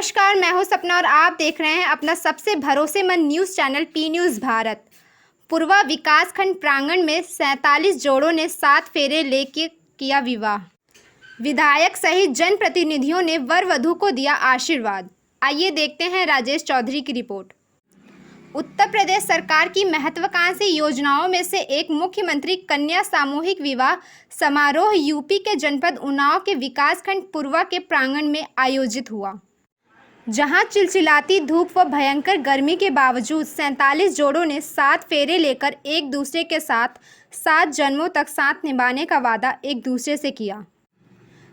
नमस्कार, मैं हूं सपना और आप देख रहे हैं अपना सबसे भरोसेमंद news channel P News Bharat. Purwa विकासखंड प्रांगण में 47 जोड़ों ने 7 फेरे लेके किया विवाह। विधायक सहित जनप्रतिनिधियों ने वर वधू को दिया आशीर्वाद। आइए देखते हैं राजेश चौधरी की रिपोर्ट। उत्तर प्रदेश सरकार की महत्वाकांक्षी योजनाओं में से एक मुख्यमंत्री कन्या सामूहिक विवाह समारोह यूपी के जनपद उन्नाव के विकासखंड पूर्वा के प्रांगण में आयोजित हुआ, जहां चिलचिलाती धूप व भयंकर गर्मी के बावजूद 47 जोड़ों ने 7 फेरे लेकर एक दूसरे के साथ 7 जन्मों तक साथ निभाने का वादा एक दूसरे से किया।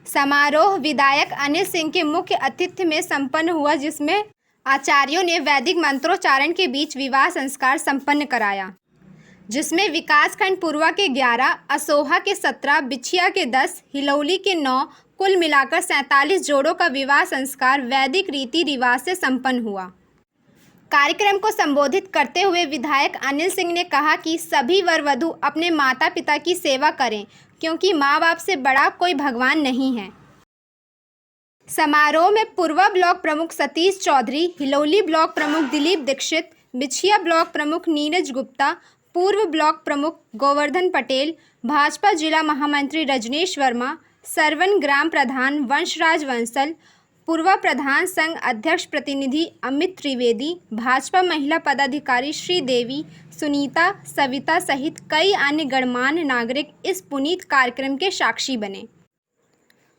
समारोह विधायक अनिल सिंह के मुख्य आतिथ्य में संपन्न हुआ, जिसमें आचार्यों ने वैदिक मंत्रोच्चारण के बीच विवाह संस्कार संपन्न कराया, जिसमें विकासखंड पूर्वा के 11, असोहा के 17, बिछिया के 10, हिलौली के 9, कुल मिलाकर 47 जोड़ों का विवाह संस्कार वैदिक रीति रिवाज से संपन्न हुआ। कार्यक्रम को संबोधित करते हुए विधायक अनिल सिंह ने कहा कि सभी वर वधू अपने माता पिता की सेवा करें, क्योंकि माँ बाप से बड़ा कोई भगवान नहीं है। समारोह में पूर्वा ब्लॉक प्रमुख सतीश चौधरी, हिलौली ब्लॉक प्रमुख दिलीप दीक्षित, बिछिया ब्लॉक प्रमुख नीरज गुप्ता, पूर्व ब्लॉक प्रमुख गोवर्धन पटेल, भाजपा जिला महामंत्री रजनीश वर्मा, सरवन ग्राम प्रधान वंशराज वंसल, पूर्वा प्रधान संघ अध्यक्ष प्रतिनिधि अमित त्रिवेदी, भाजपा महिला पदाधिकारी श्रीदेवी, सुनीता, सविता सहित कई अन्य गणमान्य नागरिक इस पुनीत कार्यक्रम के साक्षी बने।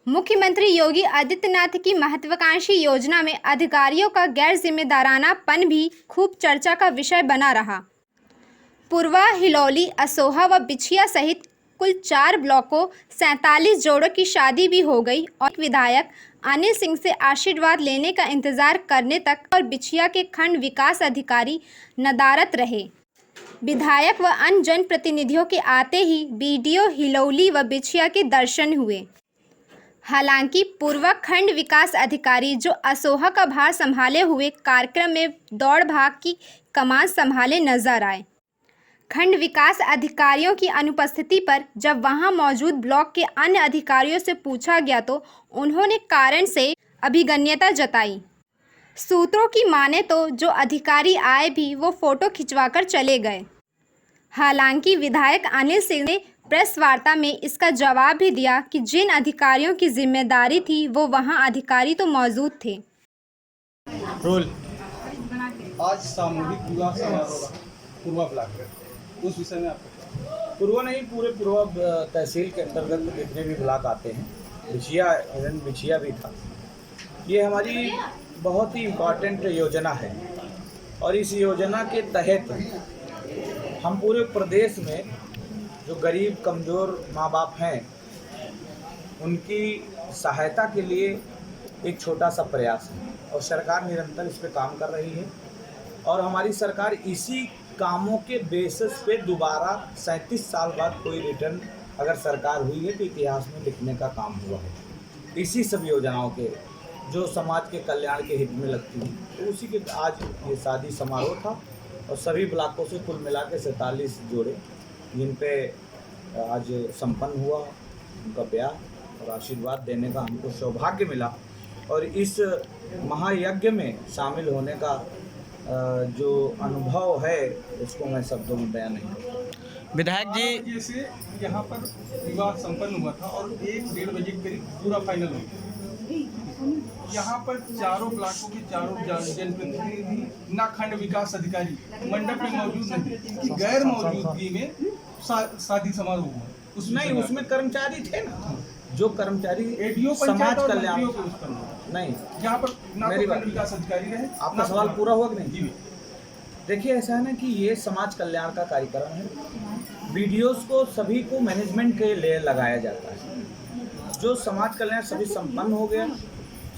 मुख्यमंत्री योगी आदित्यनाथ की महत्वाकांक्षी योजना में अधिकारियों का गैर जिम्मेदारानापन भी खूब चर्चा का विषय बना रहा। पूर्वा, हिलौली, असोहा व बिछिया सहित कुल 4 ब्लॉकों 47 जोड़ों की शादी भी हो गई और विधायक अनिल सिंह से आशीर्वाद लेने का इंतजार करने तक और बिछिया के खंड विकास अधिकारी नदारत रहे। विधायक व अन्य जनप्रतिनिधियों के आते ही बीडीओ हिलौली व बिछिया के दर्शन हुए। हालांकि पूर्वा खंड विकास अधिकारी जो असोहा का भार संभाले हुए कार्यक्रम में दौड़ भाग की कमान संभाले नजर आए। खंड विकास अधिकारियों की अनुपस्थिति पर जब वहां मौजूद ब्लॉक के अन्य अधिकारियों से पूछा गया तो उन्होंने कारण से अभिज्ञता जताई। सूत्रों की माने तो जो अधिकारी आए भी वो फोटो खिंचवाकर चले गए। हालांकि विधायक अनिल सिंह ने प्रेस वार्ता में इसका जवाब भी दिया कि जिन अधिकारियों की जिम्मेदारी थी वो वहां अधिकारी तो मौजूद थे। आज सामूहिक विवाह समारोह पूर्वा ब्लॉक में, उस विषय में आपको पूर्वा नहीं, पूरे पूर्वा तहसील के अंतर्गत जितने भी ब्लॉक आते हैं, बिछिया भी था। ये हमारी बहुत ही इम्पॉर्टेंट योजना है और इस योजना के तहत हम पूरे प्रदेश में जो गरीब कमज़ोर माँ बाप हैं उनकी सहायता के लिए एक छोटा सा प्रयास है और सरकार निरंतर इस पर काम कर रही है। और हमारी सरकार इसी कामों के बेसिस पे दोबारा 37 साल बाद कोई रिटर्न अगर सरकार हुई है तो इतिहास में लिखने का काम हुआ है। इसी सब योजनाओं के जो समाज के कल्याण के हित में लगती हैं, तो उसी के आज ये शादी समारोह था और सभी ब्लॉकों से कुल मिला के 47 जोड़े जिन पे आज संपन्न हुआ उनका ब्याह और आशीर्वाद देने का हमको सौभाग्य मिला। और इस महायज्ञ में शामिल होने का जो अनुभव है उसको मैं शब्दों में बयान नहीं करता। विधायक जी जैसे यहाँ पर विवाह संपन्न हुआ था और 1-1:30 बजे करीब पूरा फाइनल हो गया। यहाँ पर चारों ब्लॉकों के चारों जनप्रतिनिधि ना खंड विकास अधिकारी मंडप में मौजूद नहीं, गैर मौजूदगी में शादी समारोह हुआ। उसमें कर्मचारी थे ना, जो कर्मचारी एडीओ समाज कल्याण नहीं, यहाँ पर ना मेरी खंड विकास अधिकारी रहे। आपका सवाल पूरा हुआ कि नहीं? जी देखिए, ऐसा है ना कि ये समाज कल्याण का कार्यक्रम है। वीडियोस को सभी को मैनेजमेंट के लिए लगाया जाता है। जो समाज कल्याण सभी संपन्न हो गया,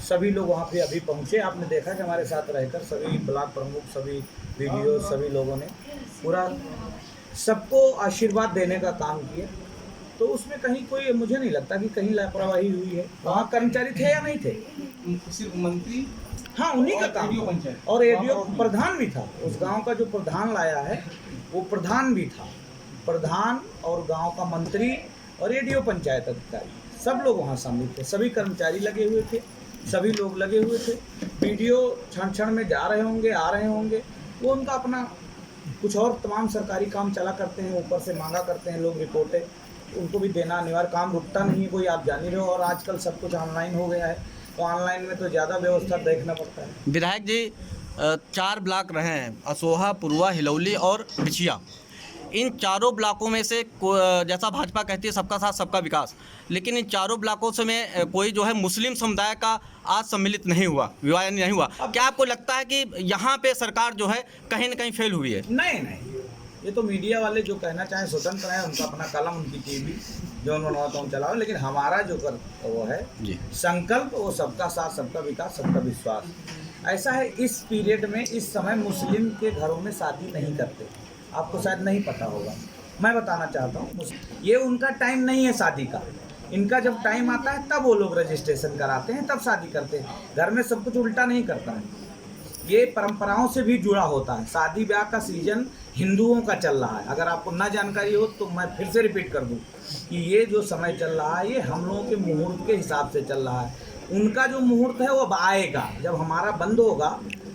सभी लोग वहाँ पे अभी पहुँचे। आपने देखा कि हमारे साथ रहकर सभी ब्लॉक प्रमुख, सभी वीडियो, सभी लोगों ने पूरा सबको आशीर्वाद देने का काम किया। तो उसमें कहीं कोई, मुझे नहीं लगता कि कहीं लापरवाही हुई है। वहाँ कर्मचारी थे या नहीं थे? सिर्फ मंत्री, हाँ, उन्हीं का काम एडीओ पंचायत और एडीओ प्रधान भी था। उस गांव का जो प्रधान लाया है वो प्रधान भी था। प्रधान और गांव का मंत्री और एडीओ पंचायत अधिकारी सब लोग वहाँ शामिल थे। सभी कर्मचारी लगे हुए थे सभी लोग लगे हुए थे। वीडियो क्षण क्षण में जा रहे होंगे, आ रहे होंगे, वो उनका अपना कुछ और तमाम सरकारी काम चला करते हैं, ऊपर से मांगा करते हैं लोग रिपोर्टें, उनको भी देना अनिवार्य, काम रुकता नहीं है कोई, आप जान ही रहे हो। और आजकल सब कुछ ऑनलाइन हो गया है, तो ऑनलाइन में तो ज़्यादा व्यवस्था देखना पड़ता है। विधायक जी 4 ब्लॉक रहे हैं, असोहा, पुरवा, हिलौली और बिछिया। इन चारों ब्लॉकों में से जैसा भाजपा कहती है सबका साथ सबका विकास, लेकिन इन चारों ब्लॉकों से में कोई जो है मुस्लिम समुदाय का आज सम्मिलित नहीं हुआ, विवाह नहीं हुआ। क्या आपको लगता है कि यहाँ पे सरकार जो है कहीं ना कहीं फेल हुई है? नहीं, ये तो मीडिया वाले जो कहना चाहें स्वतंत्र है, उनका अपना कलम, उनकी टीवी जो उन्होंने तो चलाओ, लेकिन हमारा जो वो है जी संकल्प, वो सबका साथ सबका विकास सबका विश्वास। ऐसा है, इस पीरियड में इस समय मुस्लिम के घरों में शादी नहीं करते, आपको शायद नहीं पता होगा, मैं बताना चाहता हूँ। ये उनका टाइम नहीं है शादी का, इनका जब टाइम आता है तब वो लोग रजिस्ट्रेशन कराते हैं, तब शादी करते हैं। घर में सब कुछ उल्टा नहीं करता है, ये परंपराओं से भी जुड़ा होता है। शादी ब्याह का सीजन हिंदुओं का चल रहा है। अगर आपको ना जानकारी हो तो मैं फिर से रिपीट कर दूं कि ये जो समय चल रहा है ये हम लोगों के मुहूर्त के हिसाब से चल रहा है। उनका जो मुहूर्त है वो अब आएगा, जब हमारा बंद होगा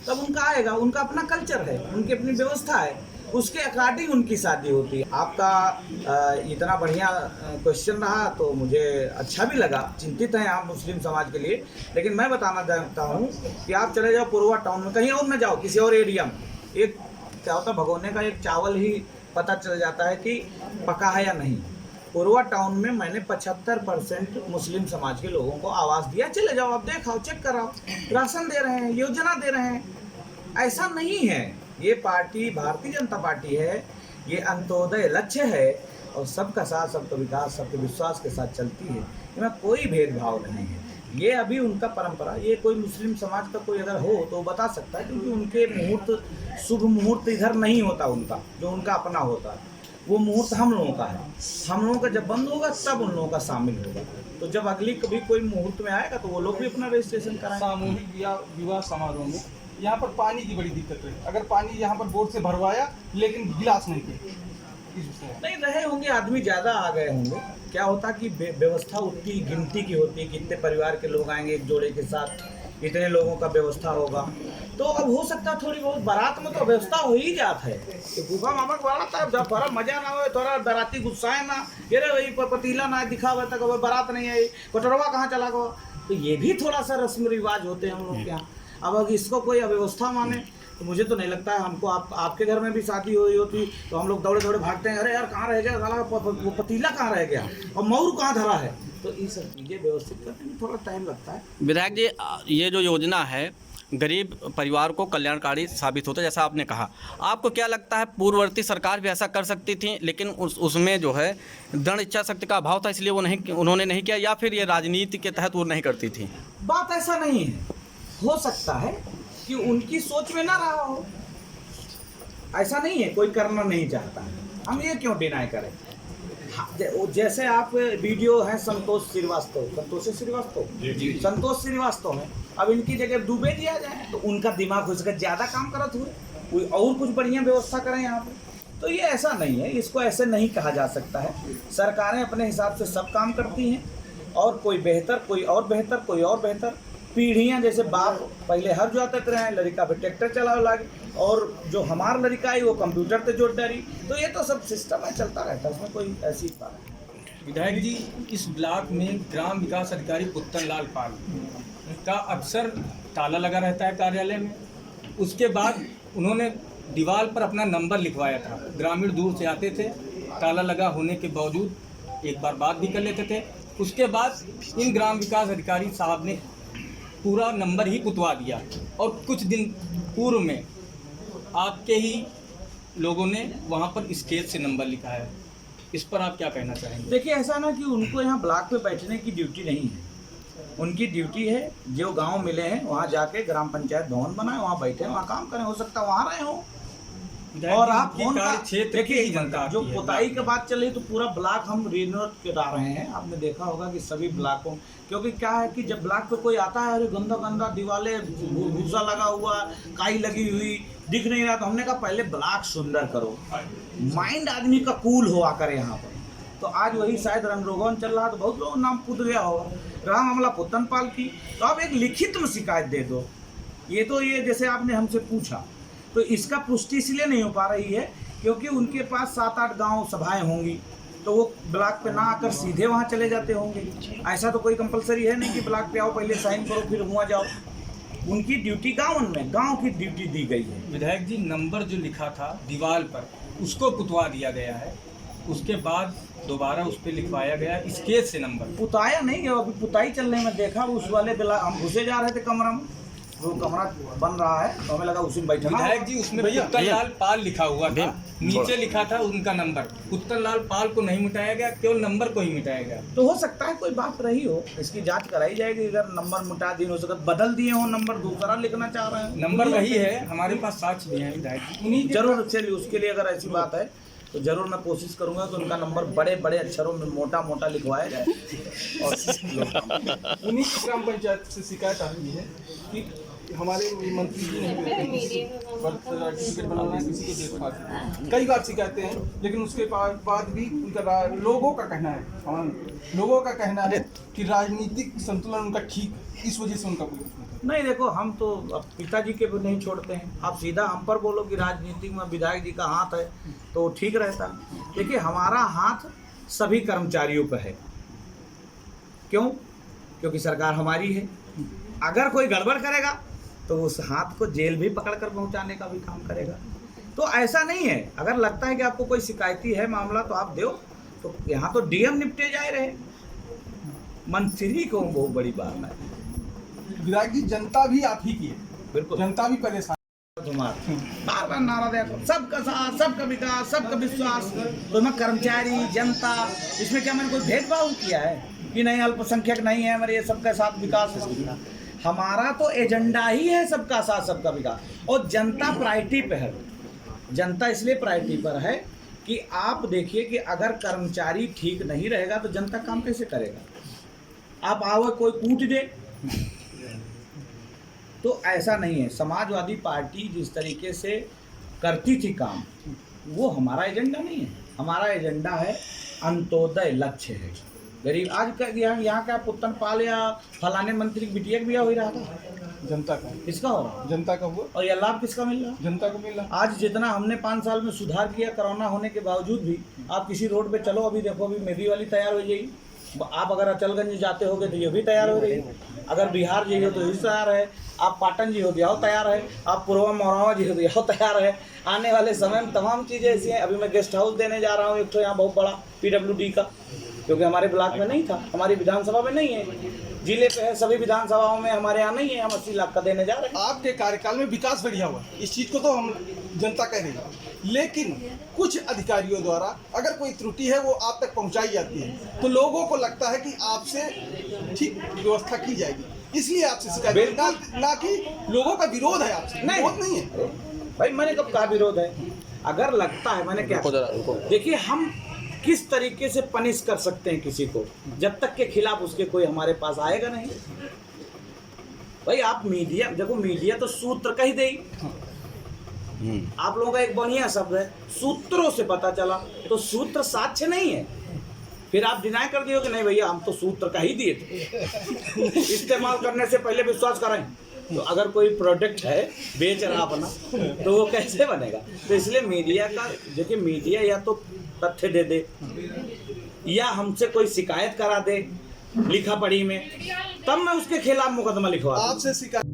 तब उनका आएगा। उनका अपना कल्चर है, उनकी अपनी व्यवस्था है, उसके अकॉर्डिंग उनकी शादी होती है। आपका इतना बढ़िया क्वेश्चन रहा तो मुझे अच्छा भी लगा। चिंतित हैं आप मुस्लिम समाज के लिए, लेकिन मैं बताना चाहता हूँ कि आप चले जाओ पुरवा टाउन में, कहीं और न जाओ, किसी और एरिया में, एक क्या होता भगोने का एक चावल ही पता चल जाता है कि पका है या नहीं। पुरवा टाउन में मैंने 75% मुस्लिम समाज के लोगों को आवास दिया। चले जाओ, आप देखाओ, चेक कराओ, राशन दे रहे हैं, योजना दे रहे हैं। ऐसा नहीं है, ये पार्टी भारतीय जनता पार्टी है, ये अंत्योदय लक्ष्य है और सबका साथ सबका विकास सबके विश्वास के साथ चलती है। इसमें कोई भेदभाव नहीं है। ये अभी उनका परंपरा, ये कोई मुस्लिम समाज का कोई अगर हो तो बता सकता है, क्योंकि उनके मुहूर्त, शुभ मुहूर्त इधर नहीं होता उनका, जो उनका अपना होता है वो मुहूर्त हम लोगों का है। हम लोगों का जब बंद होगा तब उन लोगों का शामिल होगा। तो जब अगली कभी कोई मुहूर्त में आएगा तो वो लोग भी अपना रजिस्ट्रेशन कराएंगे। सामूहिक या विवाह समारोह में यहाँ पर पानी की बड़ी दिक्कत है। अगर पानी यहाँ पर बोर से भरवाया लेकिन गिलास नहीं थे, इस विषय नहीं रहे होंगे, आदमी ज़्यादा आ गए होंगे। क्या होता कि व्यवस्था उतनी गिनती की होती है, कितने परिवार के लोग आएंगे एक जोड़े के साथ, इतने लोगों का व्यवस्था होगा। तो अब हो सकता है थोड़ी बहुत, बारात में तो व्यवस्था हो ही जाता है। तो गुफा मामा को बारात है, जब थोड़ा मजा ना हो, थोड़ा बाराती गुस्साए ना, ये रे वही पतीला ना दिखावे तक बारात नहीं आई, कटोरवा कहाँ चला गया। तो ये भी थोड़ा सा रस्म रिवाज होते हैं हम लोग के यहाँ। अब अगर इसको कोई अव्यवस्था माने तो मुझे तो नहीं लगता है। हमको आपके घर में भी शादी हुई होती तो हम लोग दौड़े दौड़े भागते हैं, अरे यार कहाँ रह गया साला, वो पतीला कहाँ रह गया और मऊर कहाँ धरा है। तो ये सब चीज़ें व्यवस्थित करने में थोड़ा टाइम लगता है। विधायक जी ये जो योजना है गरीब परिवार को कल्याणकारी साबित होता है, जैसा आपने कहा। आपको क्या लगता है पूर्ववर्ती सरकार भी ऐसा कर सकती थी, लेकिन उसमें जो है दृढ़ इच्छा शक्ति का अभाव था, इसलिए उन्होंने नहीं किया, या फिर ये राजनीति के तहत वो नहीं करती थी? बात ऐसा नहीं है, हो सकता है कि उनकी सोच में ना रहा हो। ऐसा नहीं है कोई करना नहीं चाहता है, हम ये क्यों डिनाई करें। जैसे आप वीडियो है संतोष श्रीवास्तव में, अब इनकी जगह डूबे दिया जाए तो उनका दिमाग हो सके ज़्यादा काम करत हुए, कोई और कुछ बढ़िया व्यवस्था करें यहाँ पे। तो ये ऐसा नहीं है, इसको ऐसे नहीं कहा जा सकता है। सरकारें अपने हिसाब से सब काम करती हैं, और कोई बेहतर, कोई और बेहतर, कोई और बेहतर। पीढ़ियाँ जैसे बाप पहले हर जोतते रहे, लड़का पे ट्रैक्टर चलावे लगे, और जो हमार लड़का है वो कंप्यूटर पे जोड़ डाली। तो ये तो सब सिस्टम है, चलता रहता है, उसमें कोई ऐसी बात नहीं। विधायक जी, इस ब्लॉक में ग्राम विकास अधिकारी उत्तम लाल पाल का अक्सर ताला लगा रहता है कार्यालय में। उसके बाद उन्होंने दीवार पर अपना नंबर लिखवाया था, ग्रामीण दूर से आते थे, ताला लगा होने के बावजूद एक बार बात भी कर लेते थे। उसके बाद इन ग्राम विकास अधिकारी साहब ने पूरा नंबर ही कुतवा दिया, और कुछ दिन पूर्व में आपके ही लोगों ने वहाँ पर स्केच से नंबर लिखा है। इस पर आप क्या कहना चाहेंगे? देखिए, ऐसा ना कि उनको यहाँ ब्लॉक पे बैठने की ड्यूटी नहीं है। उनकी ड्यूटी है जो गांव मिले हैं वहाँ जाके ग्राम पंचायत भवन बनाए, वहाँ बैठे, वहाँ काम करें। हो सकता है वहाँ रहे हो। और आप फोन का देखिए, जो पुताई की बात चल रही तो पूरा ब्लॉक हम रिनोवेट करा रहे हैं। आपने देखा होगा कि सभी ब्लॉकों, क्योंकि क्या है कि जब ब्लॉक पे कोई आता है, अरे गंदा गंदा दीवारें, भूसा लगा हुआ, काई लगी हुई, दिख नहीं रहा, तो हमने कहा पहले ब्लॉक सुंदर करो, माइंड आदमी का कूल हुआ करे यहाँ पर। तो आज वही शायद रंग रोगन चल रहा, तो बहुत लोगों नाम कूद गया होगा। रहा मामला पुतनपाल की, तो आप एक लिखित में शिकायत दे दो। ये जैसे आपने हमसे पूछा, तो इसका पुष्टि इसलिए नहीं हो पा रही है क्योंकि उनके पास 7-8 गांव सभाएं होंगी, तो वो ब्लॉक पे ना आकर सीधे वहाँ चले जाते होंगे। ऐसा तो कोई कंपलसरी है नहीं कि ब्लॉक पे आओ, पहले साइन करो फिर वहाँ जाओ। उनकी ड्यूटी गांव की ड्यूटी दी गई है। विधायक जी, नंबर जो लिखा था दीवार पर उसको पुतवा दिया गया है, उसके बाद दोबारा उस पर लिखवाया गया स्केच से नंबर। पुताया नहीं है, अभी पुताई चलने में देखा उस वाले हम घुसे जा रहे थे कमरा में, वो कमरा बन रहा है तो हमें लगा उसी में बैठा। विधायक जी, उसमें उत्तरलाल पाल लिखा हुआ था, नीचे लिखा था उनका नंबर। उत्तरलाल पाल को नहीं मिटाया गया, केवल नंबर को ही मिटाया गया। तो हो सकता है कोई बात रही हो, इसकी जांच कराई जाएगी। अगर नंबर मिटा दिए, हो सकता है बदल दिए हो, नंबर दूसरा लिखना चाह रहे हैं। नंबर वही है, हमारे पास साक्ष्य भी है विधायक जी। उन्हीं जरूर, चलिए उसके लिए अगर ऐसी बात है तो जरूर मैं कोशिश करूंगा कि उनका नंबर बड़े बड़े अक्षरों में मोटा लिखवाया जाए। और उन्हीं की ग्राम पंचायत से शिकायत आ रही है कि हमारे मंत्री जी नहीं देते बर्थ सर्टिफिकेट बनाना किसी को देख पाते। कई बार शिकायतें हैं, लेकिन उसके बाद भी उनका लोगों का कहना है कि राजनीतिक संतुलन उनका ठीक, इस वजह से उनका कोई नहीं। देखो, हम तो अब पिताजी के भी नहीं छोड़ते हैं। आप सीधा हम पर बोलो कि राजनीति में विधायक जी का हाथ है तो ठीक रहता। देखिए, हमारा हाथ सभी कर्मचारियों पर है। क्यों? क्योंकि सरकार हमारी है। अगर कोई गड़बड़ करेगा तो उस हाथ को जेल भी पकड़ कर पहुंचाने का भी काम करेगा। तो ऐसा नहीं है, अगर लगता है कि आपको कोई शिकायती है मामला तो आप दो, तो यहाँ तो डीएम निपटे जाए रहे, मंत्री को बहुत बड़ी बात है। विधायक जी, जनता भी आप ही की है। बिल्कुल, जनता भी परेशान। बार बार नारा देखो, सबका साथ, सबका विकास, सबका विश्वास। तो मैं कर्मचारी, जनता, इसमें क्या मैंने कोई भेदभाव किया है कि नहीं अल्पसंख्यक नहीं है हमारे, सबका साथ विकास है? हमारा तो एजेंडा ही है सबका साथ सबका विकास। और जनता प्रायोरिटी पे है। जनता इसलिए प्रायोरिटी पर है कि आप देखिए कि अगर कर्मचारी ठीक नहीं रहेगा तो जनता काम कैसे करेगा? आप आओ कोई कूट दे, तो ऐसा नहीं है। समाजवादी पार्टी जिस तरीके से करती थी काम, वो हमारा एजेंडा नहीं है। हमारा एजेंडा है अंत्योदय लक्ष्य है। गरीब आज का यहाँ का पुतनपाल या फलाने मंत्री की बिटिया भी हो रहा था, जनता का। किसका हो रहा? जनता का हुआ। और ये लाभ किसका मिल रहा? जनता को मिल रहा। आज जितना हमने 5 साल में सुधार किया कोरोना होने के बावजूद भी, आप किसी रोड पे चलो, अभी देखो, अभी मेरी वाली तैयार हो जाएगी। आप अगर अचलगंज जाते होगे तो ये भी तैयार हो रही है। अगर बिहार जी हो तो ये तैयार है। आप पाटन जी हो तो यह तैयार है। आप पूर्वा मोरवा जी हो तो यह तैयार है। आने वाले समय में तमाम चीज़ें ऐसी हैं। अभी मैं गेस्ट हाउस देने जा रहा हूँ एक तो यहाँ बहुत बड़ा PWD का, क्योंकि हमारे ब्लॉक में नहीं था, हमारी विधानसभा में नहीं है, जिले पे है। सभी विधानसभाओं में हमारे यहाँ नहीं है। हम 80 लाख का देने जा रहे हैं। आपके कार्यकाल में विकास बढ़िया हुआ, इस चीज़ को तो हम जनता कह रही है, लेकिन कुछ अधिकारियों द्वारा अगर कोई त्रुटि है वो आप तक पहुंचाई जाती है तो लोगों को लगता है कि आपसे ठीक व्यवस्था की जाएगी, इसलिए आपसे शिकायत, ना कि लोगों का विरोध है आपसे। विरोध नहीं है भाई, मैंने कब कहा विरोध है? अगर लगता है, मैंने क्या, देखिए, हम किस तरीके से पनिश कर सकते हैं किसी को, जब तक के खिलाफ उसके कोई हमारे पास आएगा नहीं। भाई आप मीडिया देखो, मीडिया तो सूत्र कह दे। आप लोगों का एक बढ़िया शब्द है, सूत्रों से पता चला, तो सूत्र साक्ष्य नहीं है। फिर आप डिनाई कर दिए कि नहीं भैया हम तो सूत्र का ही दिए थे। इस्तेमाल करने से पहले विश्वास करें। तो अगर कोई प्रोडक्ट है बेच रहा अपना, तो वो कैसे बनेगा? तो इसलिए मीडिया का, देखिए, मीडिया या तो तथ्य दे दे या हमसे कोई शिकायत करा दे लिखा पढ़ी में, तब मैं उसके खिलाफ मुकदमा लिखवा। आपसे शिकायत